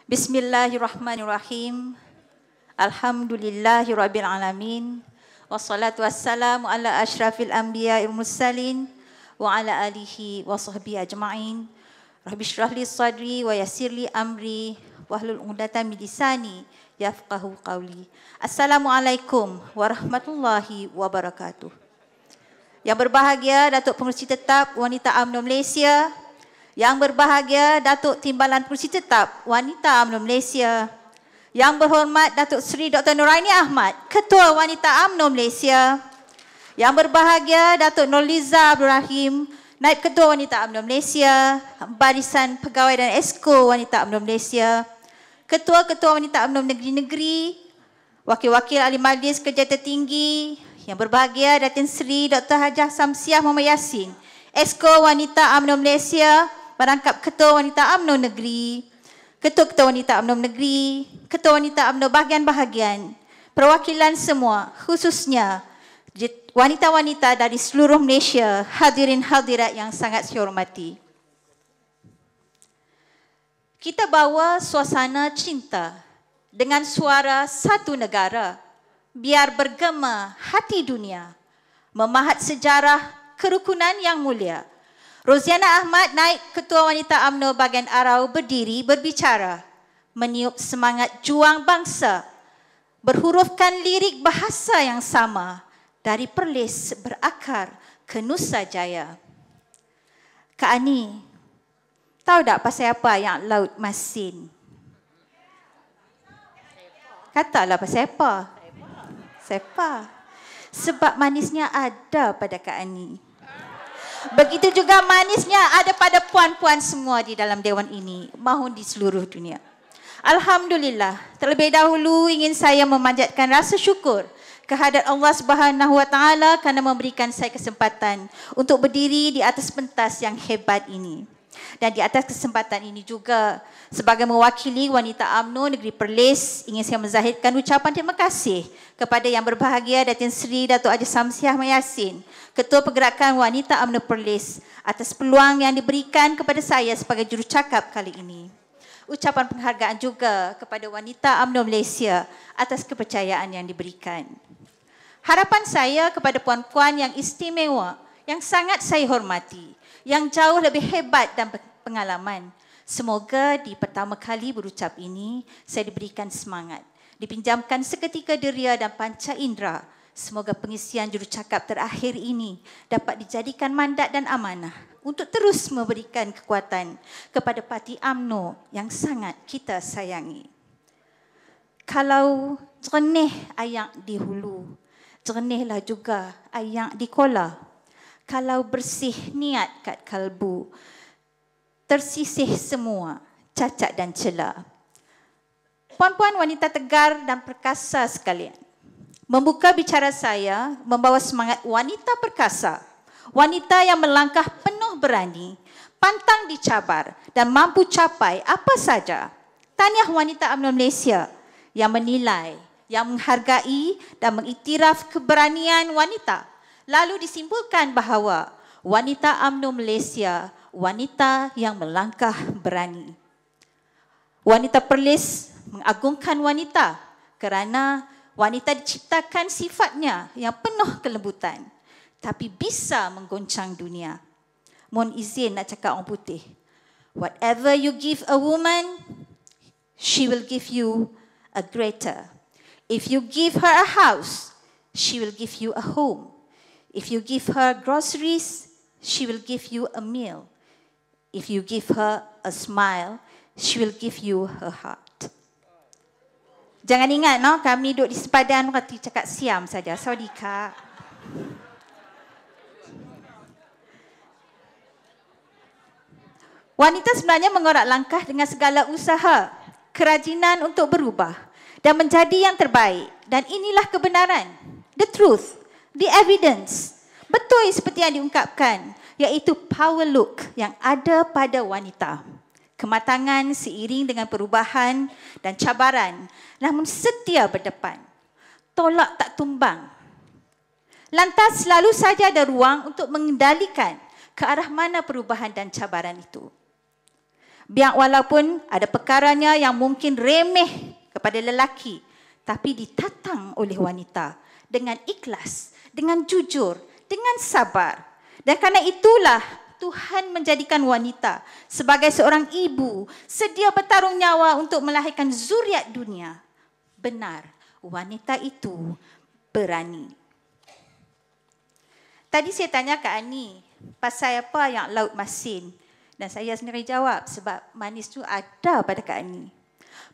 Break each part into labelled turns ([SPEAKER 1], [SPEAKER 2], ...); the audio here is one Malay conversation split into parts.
[SPEAKER 1] Bismillahirrahmanirrahim. Alhamdulillahirabbil alamin. Wassalatu wassalamu ala asyrafil anbiya'il mursalin wa ala alihi wa sahbihi ajma'in. Rabbi shrah li sadri wa yassir li amri wahlul 'uqdatam min lisani yafqahu qawli. Assalamualaikum warahmatullahi wabarakatuh. Yang berbahagia Datuk Pengerusi Tetap Wanita UMNO Malaysia, yang berbahagia Datuk Timbalan Pengerusi Tetap Wanita UMNO Malaysia, yang berhormat Datuk Seri Dr. Nuraini Ahmad, Ketua Wanita UMNO Malaysia, yang berbahagia Datuk Nurliza Abdul Rahim, Naib Ketua Wanita UMNO Malaysia, Barisan Pegawai dan Esko Wanita UMNO Malaysia, Ketua-Ketua Wanita UMNO Negeri-Negeri, Wakil-Wakil Ahli Majlis Kerja Tertinggi, yang berbahagia Datin Seri Dr. Hajah Samsiah Muhammad Yassin, Esko Wanita UMNO Malaysia, merangkap Ketua Wanita UMNO Negeri, Ketua-Ketua Wanita UMNO Negeri, Ketua Wanita UMNO bahagian-bahagian, perwakilan semua, khususnya wanita-wanita dari seluruh Malaysia, hadirin hadirat yang sangat saya hormati. Kita bawa suasana cinta dengan suara satu negara, biar bergema hati dunia, memahat sejarah kerukunan yang mulia. Roziana Ahmad, Naib Ketua Wanita UMNO bahagian Arau, berdiri berbicara, meniup semangat juang bangsa, berhurufkan lirik bahasa yang sama, dari Perlis berakar ke Nusa Jaya. Kak Ani, tahu tak pasal apa yang Laut Masin? Katalah pasal apa? Sepa. Sebab manisnya ada pada Kak Ani. Begitu juga manisnya ada pada puan-puan semua di dalam dewan ini, maupun di seluruh dunia. Alhamdulillah, terlebih dahulu ingin saya memanjatkan rasa syukur kehadrat Allah Subhanahu Wa Taala kerana memberikan saya kesempatan untuk berdiri di atas pentas yang hebat ini. Dan di atas kesempatan ini juga, sebagai mewakili Wanita UMNO Negeri Perlis, ingin saya menzahirkan ucapan terima kasih kepada yang berbahagia Datin Seri Datuk Hajah Samsiah Muhammad Yassin, Ketua Pergerakan Wanita UMNO Perlis, atas peluang yang diberikan kepada saya sebagai jurucakap kali ini. Ucapan penghargaan juga kepada Wanita UMNO Malaysia atas kepercayaan yang diberikan. Harapan saya kepada puan-puan yang istimewa, yang sangat saya hormati, yang jauh lebih hebat dan pengalaman. Semoga di pertama kali berucap ini, saya diberikan semangat, dipinjamkan seketika deria dan panca indera. Semoga pengisian jurucakap terakhir ini dapat dijadikan mandat dan amanah untuk terus memberikan kekuatan kepada parti UMNO yang sangat kita sayangi. Kalau jernih air di hulu, jernihlah juga air di kola. Kalau bersih niat kat kalbu, tersisih semua cacat dan celah. Puan-puan wanita tegar dan perkasa sekalian, membuka bicara saya membawa semangat wanita perkasa, wanita yang melangkah penuh berani, pantang dicabar dan mampu capai apa saja. Tahniah Wanita UMNO Malaysia yang menilai, yang menghargai dan mengiktiraf keberanian wanita. Lalu disimpulkan bahawa Wanita UMNO Malaysia, wanita yang melangkah berani. Wanita Perlis mengagungkan wanita kerana wanita diciptakan sifatnya yang penuh kelembutan, tapi bisa menggoncang dunia. Mohon izin nak cakap orang putih. Whatever you give a woman, she will give you a greater. If you give her a house, she will give you a home. If you give her groceries, she will give you a meal. If you give her a smile, she will give you her heart. Jangan ingat, no, kami duduk di sepadan, kata cakap siam saja. Sorry, Kak. Wanita sebenarnya mengorak langkah dengan segala usaha, kerajinan untuk berubah dan menjadi yang terbaik. Dan inilah kebenaran, the truth, the evidence. Betul seperti yang diungkapkan, iaitu power look yang ada pada wanita. Kematangan seiring dengan perubahan dan cabaran, namun setia berdepan. Tolak tak tumbang. Lantas selalu saja ada ruang untuk mengendalikan ke arah mana perubahan dan cabaran itu. Biar walaupun ada perkaranya yang mungkin remeh kepada lelaki, tapi ditatang oleh wanita dengan ikhlas, dengan jujur, dengan sabar. Dan kerana itulah Tuhan menjadikan wanita sebagai seorang ibu sedia bertarung nyawa untuk melahirkan zuriat dunia. Benar, wanita itu berani. Tadi saya tanya Kak Ani, pasal apa yang Laut Masin? Dan saya sendiri jawab, sebab manis tu ada pada Kak Ani.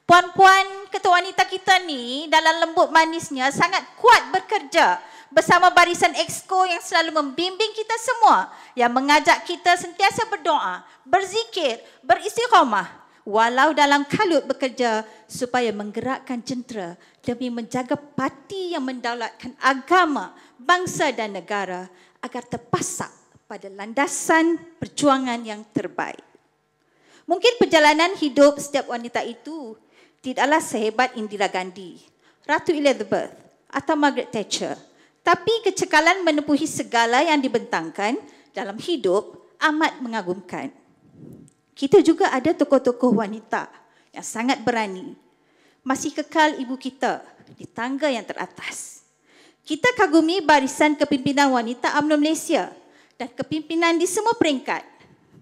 [SPEAKER 1] Puan-puan ketua wanita kita ni dalam lembut manisnya sangat kuat bekerja bersama barisan Exco yang selalu membimbing kita semua, yang mengajak kita sentiasa berdoa, berzikir, beristiqamah walau dalam kalut bekerja supaya menggerakkan jentera demi menjaga parti yang mendaulatkan agama, bangsa dan negara agar terpasak pada landasan perjuangan yang terbaik. Mungkin perjalanan hidup setiap wanita itu tidaklah sehebat Indira Gandhi, Ratu Elizabeth atau Margaret Thatcher. Tapi kecekalan menempuhi segala yang dibentangkan dalam hidup amat mengagumkan. Kita juga ada tokoh-tokoh wanita yang sangat berani. Masih kekal ibu kita di tangga yang teratas. Kita kagumi barisan kepimpinan wanita UMNO Malaysia dan kepimpinan di semua peringkat.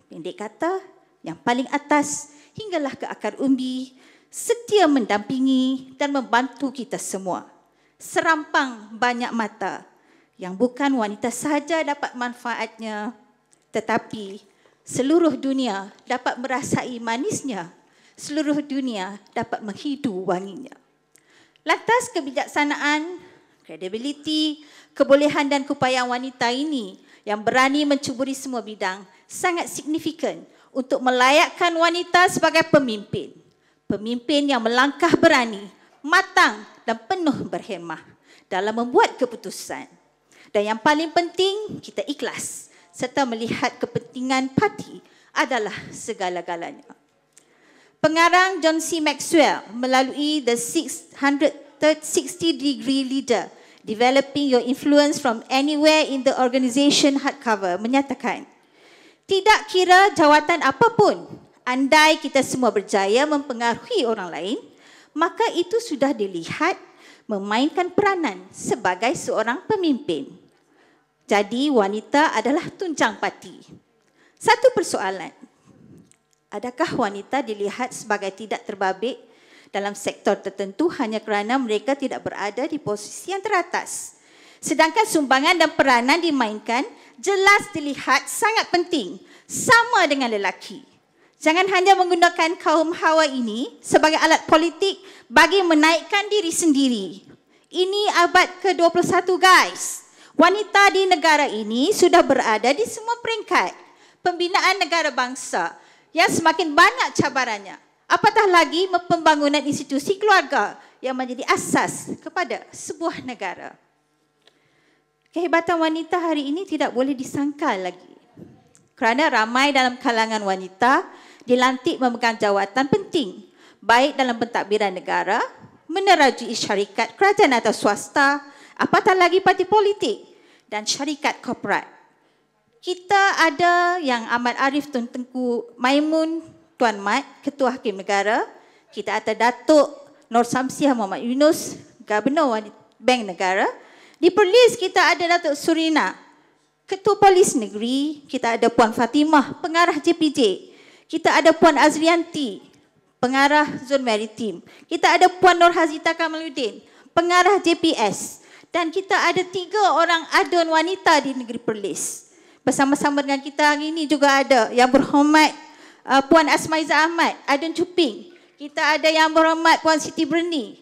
[SPEAKER 1] Pendek kata, yang paling atas hinggalah ke akar umbi, setia mendampingi dan membantu kita semua. Serampang banyak mata yang bukan wanita sahaja dapat manfaatnya, tetapi seluruh dunia dapat merasai manisnya, seluruh dunia dapat menghidu wanginya. Lantas kebijaksanaan, kredibiliti, kebolehan dan keupayaan wanita ini yang berani mencuburi semua bidang sangat signifikan untuk melayakkan wanita sebagai pemimpin. Pemimpin yang melangkah berani, matang dan penuh berhemah dalam membuat keputusan. Dan yang paling penting, kita ikhlas serta melihat kepentingan parti adalah segala-galanya. Pengarang John C. Maxwell melalui The 660-degree Leader, Developing Your Influence from Anywhere in the Organization hardcover menyatakan, tidak kira jawatan apapun, andai kita semua berjaya mempengaruhi orang lain, maka itu sudah dilihat memainkan peranan sebagai seorang pemimpin. Jadi wanita adalah tunjang parti. Satu persoalan, adakah wanita dilihat sebagai tidak terbabit dalam sektor tertentu hanya kerana mereka tidak berada di posisi yang teratas? Sedangkan sumbangan dan peranan dimainkan jelas dilihat sangat penting, sama dengan lelaki. Jangan hanya menggunakan kaum hawa ini sebagai alat politik bagi menaikkan diri sendiri. Ini abad ke-21 guys. Wanita di negara ini sudah berada di semua peringkat pembinaan negara bangsa yang semakin banyak cabarannya. Apatah lagi pembangunan institusi keluarga yang menjadi asas kepada sebuah negara. Kehebatan wanita hari ini tidak boleh disangkal lagi. Kerana ramai dalam kalangan wanita dilantik memegang jawatan penting, baik dalam pentadbiran negara, menerajui syarikat kerajaan atau swasta, apatah lagi parti politik dan syarikat korporat. Kita ada yang Ahmad Arif Tun Tengku Maimun Tuan Mat, Ketua Hakim Negara. Kita ada Datuk Nur Samsiah Muhammad Yunus, Gubernur Bank Negara. Di Perlis kita ada Datuk Surina, Ketua Polis Negeri. Kita ada Puan Fatimah, Pengarah JPJ. Kita ada Puan Azrianti, Pengarah Zon Maritim. Kita ada Puan Nur Hazita Kamaluddin, Pengarah JPS. Dan kita ada 3 orang adun wanita di Negeri Perlis. Bersama-sama dengan kita hari ini juga ada Yang Berhormat Puan Asmaiza Ahmad, Adun Cuping. Kita ada Yang Berhormat Puan Siti Berni,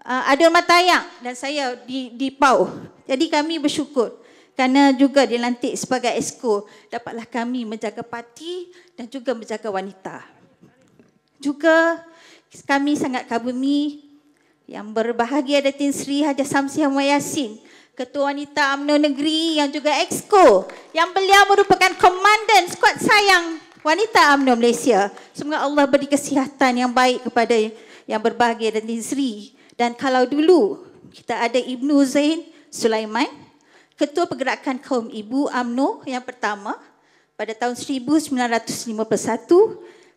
[SPEAKER 1] Adun Matayang, dan saya di PAU. Jadi kami bersyukur kerana juga dilantik sebagai Exco, dapatlah kami menjaga parti dan juga menjaga wanita. Juga kami sangat kagumi yang berbahagia Datin Sri Hajah Samsiah Muhammad Yassin, Ketua Wanita UMNO Negeri yang juga Exco, yang beliau merupakan komandan skuad sayang wanita UMNO Malaysia. Semoga Allah beri kesihatan yang baik kepada yang berbahagia Datin Sri. Dan kalau dulu kita ada Ibnu Zain Sulaiman, Ketua Pergerakan Kaum Ibu UMNO yang pertama pada tahun 1951,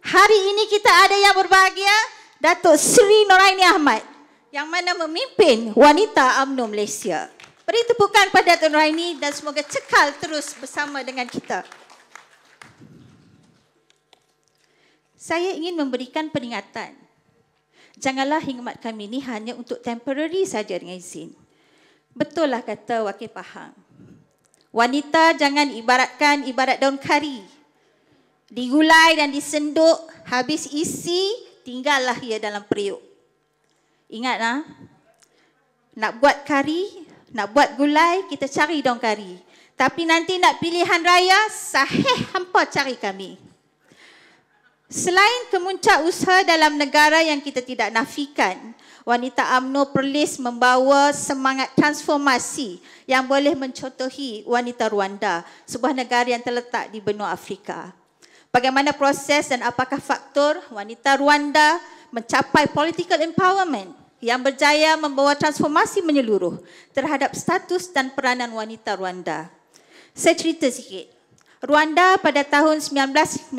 [SPEAKER 1] Hari ini kita ada yang berbahagia, Datuk Seri Noraini Ahmad, yang mana memimpin wanita UMNO Malaysia. Beri tepukan pada Datuk Noraini dan semoga cekal terus bersama dengan kita. Saya ingin memberikan peringatan. Janganlah khidmat kami ini hanya untuk temporary saja dengan izin. Betul lah kata Wakil Pahang. Wanita jangan ibarat daun kari. Digulai dan disenduk, habis isi, tinggallah ia dalam periuk. Ingatlah, nak buat kari, nak buat gulai, kita cari daun kari. Tapi nanti nak pilihan raya, sahih hampa cari kami. Selain kemuncak usaha dalam negara yang kita tidak nafikan, wanita UMNO Perlis membawa semangat transformasi yang boleh mencontohi wanita Rwanda, sebuah negara yang terletak di benua Afrika. Bagaimana proses dan apakah faktor wanita Rwanda mencapai political empowerment yang berjaya membawa transformasi menyeluruh terhadap status dan peranan wanita Rwanda. Saya cerita sikit. Rwanda pada tahun 1994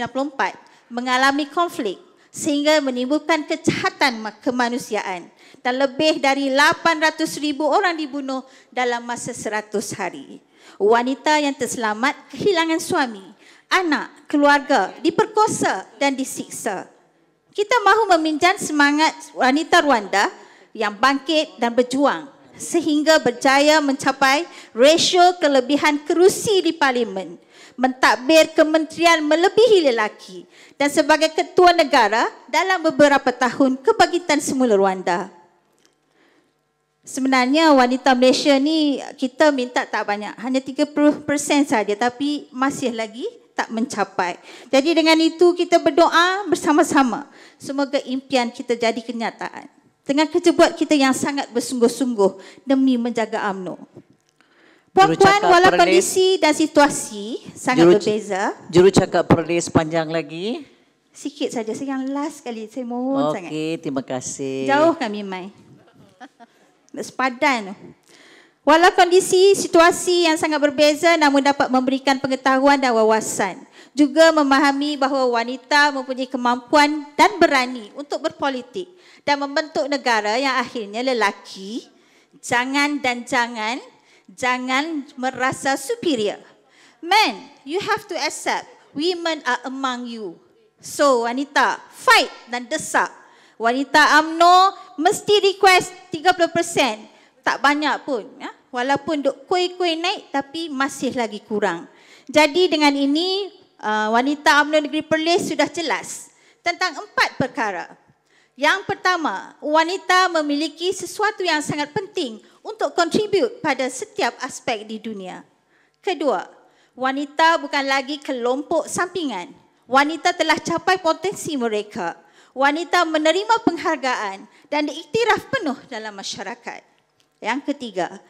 [SPEAKER 1] mengalami konflik sehingga menimbulkan kejahatan kemanusiaan dan lebih dari 800,000 orang dibunuh dalam masa 100 hari. Wanita yang terselamat kehilangan suami, anak, keluarga, diperkosa dan disiksa. Kita mahu meminjam semangat wanita Rwanda yang bangkit dan berjuang sehingga berjaya mencapai rasio kelebihan kerusi di parlimen, mentadbir kementerian melebihi lelaki dan sebagai ketua negara dalam beberapa tahun kebangkitan semula Rwanda. Sebenarnya wanita Malaysia ni kita minta tak banyak, hanya 30% saja, tapi masih lagi tak mencapai. Jadi dengan itu kita berdoa bersama-sama semoga impian kita jadi kenyataan dengan kerja buat kita yang sangat bersungguh-sungguh demi menjaga UMNO. Puan-puan, walau kondisi dan situasi sangat berbeza.
[SPEAKER 2] Jurucakap Perlis panjang lagi.
[SPEAKER 1] Sikit saja, saya yang last kali, saya mohon sangat.
[SPEAKER 2] Okey, terima kasih.
[SPEAKER 1] Jauh kami mai. Sepadan. Walau kondisi situasi yang sangat berbeza namun dapat memberikan pengetahuan dan wawasan. Juga memahami bahawa wanita mempunyai kemampuan dan berani untuk berpolitik dan membentuk negara yang akhirnya lelaki jangan merasa superior. Men, you have to accept women are among you. So wanita, fight dan desak. Wanita UMNO mesti request 30%. Tak banyak pun. Ya? Walaupun duk kuih-kuih naik tapi masih lagi kurang. Jadi dengan ini wanita UMNO Negeri Perlis sudah jelas tentang 4 perkara. Yang pertama, wanita memiliki sesuatu yang sangat penting untuk kontribut pada setiap aspek di dunia. Kedua, wanita bukan lagi kelompok sampingan. Wanita telah capai potensi mereka. Wanita menerima penghargaan dan diiktiraf penuh dalam masyarakat. Yang ketiga,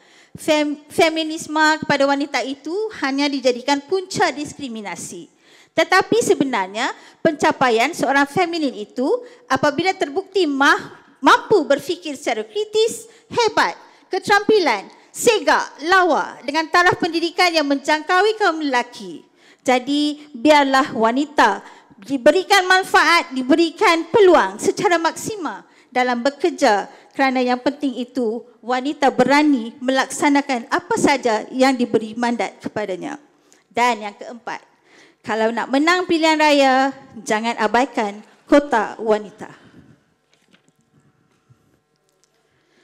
[SPEAKER 1] feminisme kepada wanita itu hanya dijadikan punca diskriminasi. Tetapi sebenarnya pencapaian seorang feminin itu apabila terbukti mampu berfikir secara kritis, hebat, keterampilan, segak, lawa dengan taraf pendidikan yang menjangkaui kaum lelaki. Jadi biarlah wanita diberikan manfaat, diberikan peluang secara maksimal dalam bekerja kerana yang penting itu wanita berani melaksanakan apa saja yang diberi mandat kepadanya. Dan yang keempat, kalau nak menang pilihan raya, jangan abaikan kota wanita.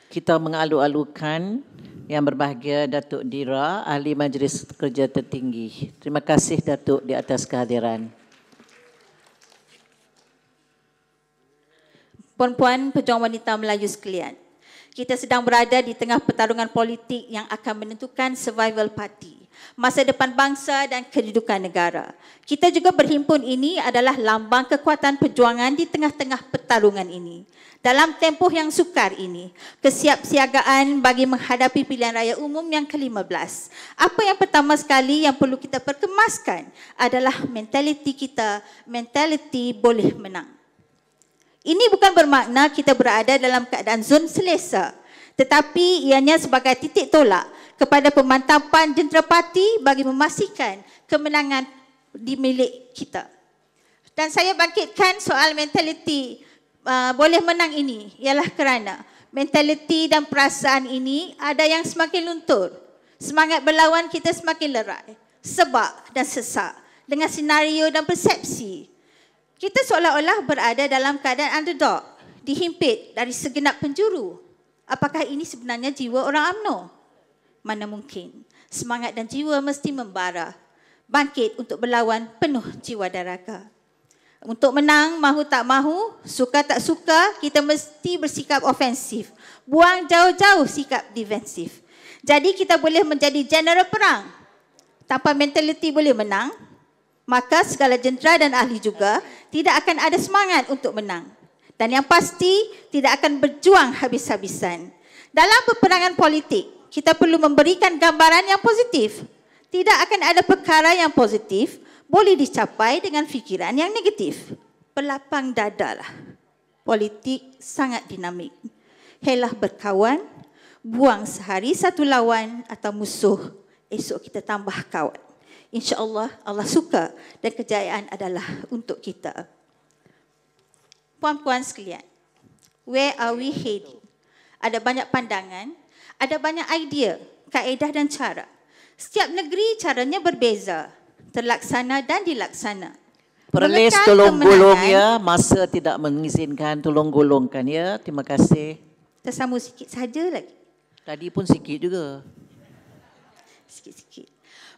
[SPEAKER 2] Kita mengalu-alukan yang berbahagia Datuk Dira, Ahli Majlis Kerja Tertinggi. Terima kasih Datuk di atas kehadiran.
[SPEAKER 1] Puan-puan pejuang wanita Melayu sekalian, kita sedang berada di tengah pertarungan politik yang akan menentukan survival parti, masa depan bangsa dan kedudukan negara. Kita juga berhimpun ini adalah lambang kekuatan perjuangan di tengah-tengah pertarungan ini. Dalam tempoh yang sukar ini, kesiapsiagaan bagi menghadapi pilihan raya umum yang ke-15. Apa yang pertama sekali yang perlu kita perkemaskan adalah mentaliti kita, mentaliti boleh menang. Ini bukan bermakna kita berada dalam keadaan zon selesa, tetapi ianya sebagai titik tolak kepada pemantapan jentera parti bagi memastikan kemenangan di milik kita. Dan saya bangkitkan soal mentaliti boleh menang ini ialah kerana mentaliti dan perasaan ini ada yang semakin luntur. Semangat berlawan kita semakin lerai, sebab dan sesak dengan senario dan persepsi. Kita seolah-olah berada dalam keadaan underdog, dihimpit dari segenap penjuru. Apakah ini sebenarnya jiwa orang UMNO? Mana mungkin. Semangat dan jiwa mesti membara. Bangkit untuk berlawan penuh jiwa dan raga. Untuk menang, mahu tak mahu, suka tak suka, kita mesti bersikap ofensif. Buang jauh-jauh sikap defensif. Jadi kita boleh menjadi general perang. Tanpa mentaliti boleh menang, maka segala jentera dan ahli juga tidak akan ada semangat untuk menang. Dan yang pasti tidak akan berjuang habis-habisan. Dalam peperangan politik, kita perlu memberikan gambaran yang positif. Tidak akan ada perkara yang positif boleh dicapai dengan fikiran yang negatif. Berlapang dadalah. Politik sangat dinamik. Helah berkawan, buang sehari satu lawan atau musuh, esok kita tambah kawan. InsyaAllah Allah suka dan kejayaan adalah untuk kita. Puan-puan sekalian, where are we heading? Ada banyak pandangan, ada banyak idea, kaedah dan cara. Setiap negeri caranya berbeza, terlaksana dan dilaksana.
[SPEAKER 2] Perlis tolong golong ya, masa tidak mengizinkan, tolong golongkan ya. Terima kasih.
[SPEAKER 1] Tersambung sikit saja lagi.
[SPEAKER 2] Tadi pun sikit juga.
[SPEAKER 1] Sikit-sikit.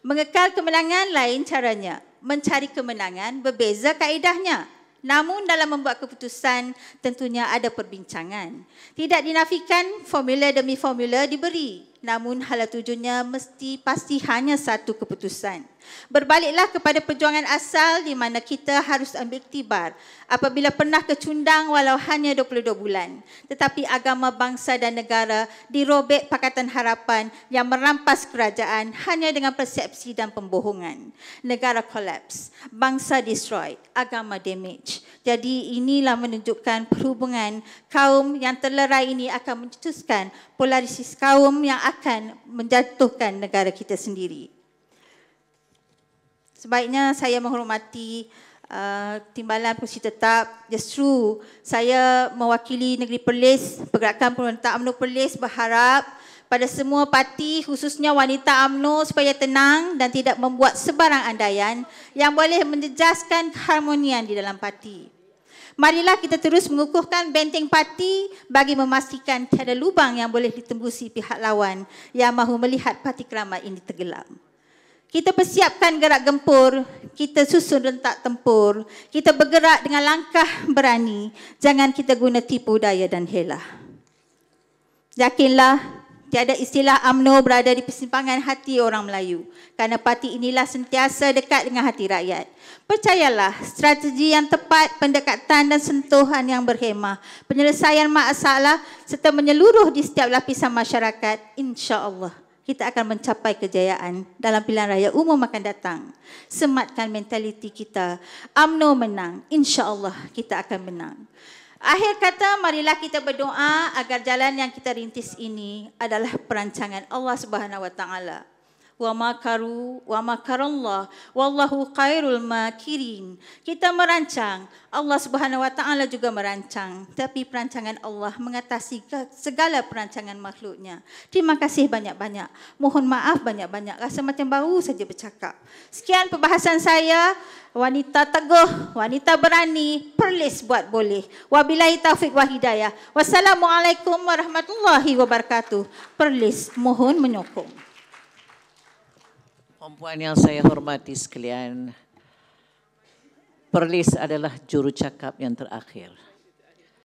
[SPEAKER 1] Mengekal kemenangan lain caranya. Mencari kemenangan berbeza kaedahnya. Namun dalam membuat keputusan tentunya ada perbincangan. Tidak dinafikan formula demi formula diberi. Namun hala tujuannya mesti pasti hanya satu keputusan. Berbaliklah kepada perjuangan asal di mana kita harus ambil iktibar. Apabila pernah kecundang walau hanya 22 bulan. Tetapi agama bangsa dan negara dirobek Pakatan Harapan yang merampas kerajaan hanya dengan persepsi dan pembohongan. Negara collapse, bangsa destroyed, agama damage. Jadi inilah menunjukkan perhubungan kaum yang terlerai ini akan mencetuskan polarisasi kaum yang akan menjatuhkan negara kita sendiri. Sebaiknya saya menghormati Timbalan Pengerusi Tetap. Justru saya mewakili Negeri Perlis, Pergerakan Pemberontak UMNO Perlis berharap pada semua parti khususnya wanita UMNO supaya tenang dan tidak membuat sebarang andaian yang boleh menjejaskan keharmonian di dalam parti. Marilah kita terus mengukuhkan benteng parti bagi memastikan tiada lubang yang boleh ditembusi pihak lawan yang mahu melihat parti keramat ini tenggelam. Kita persiapkan gerak gempur, kita susun rentak tempur, kita bergerak dengan langkah berani, jangan kita guna tipu daya dan helah. Yakinlah, tiada istilah UMNO berada di persimpangan hati orang Melayu, kerana parti inilah sentiasa dekat dengan hati rakyat. Percayalah, strategi yang tepat, pendekatan dan sentuhan yang berhemah, penyelesaian masalah serta menyeluruh di setiap lapisan masyarakat, insya-Allah kita akan mencapai kejayaan dalam pilihan raya umum akan datang. Sematkan mentaliti kita. UMNO menang. InsyaAllah kita akan menang. Akhir kata, marilah kita berdoa agar jalan yang kita rintis ini adalah perancangan Allah Subhanahu Wa Taala. Wa makaru wa makarallah wallahu khairul makirin. Kita merancang, Allah Subhanahu Wa Taala juga merancang, tapi perancangan Allah mengatasi segala perancangan makhluknya. Terima kasih banyak-banyak. Mohon maaf banyak-banyak, rasa macam baru saja bercakap. Sekian perbahasan saya. Wanita teguh, wanita berani, Perlis buat boleh. Wabillahi taufiq wa hidayah. Wassalamualaikum warahmatullahi wabarakatuh. Perlis mohon menyokong.
[SPEAKER 2] Perempuan yang saya hormati sekalian, Perlis adalah juru cakap yang terakhir.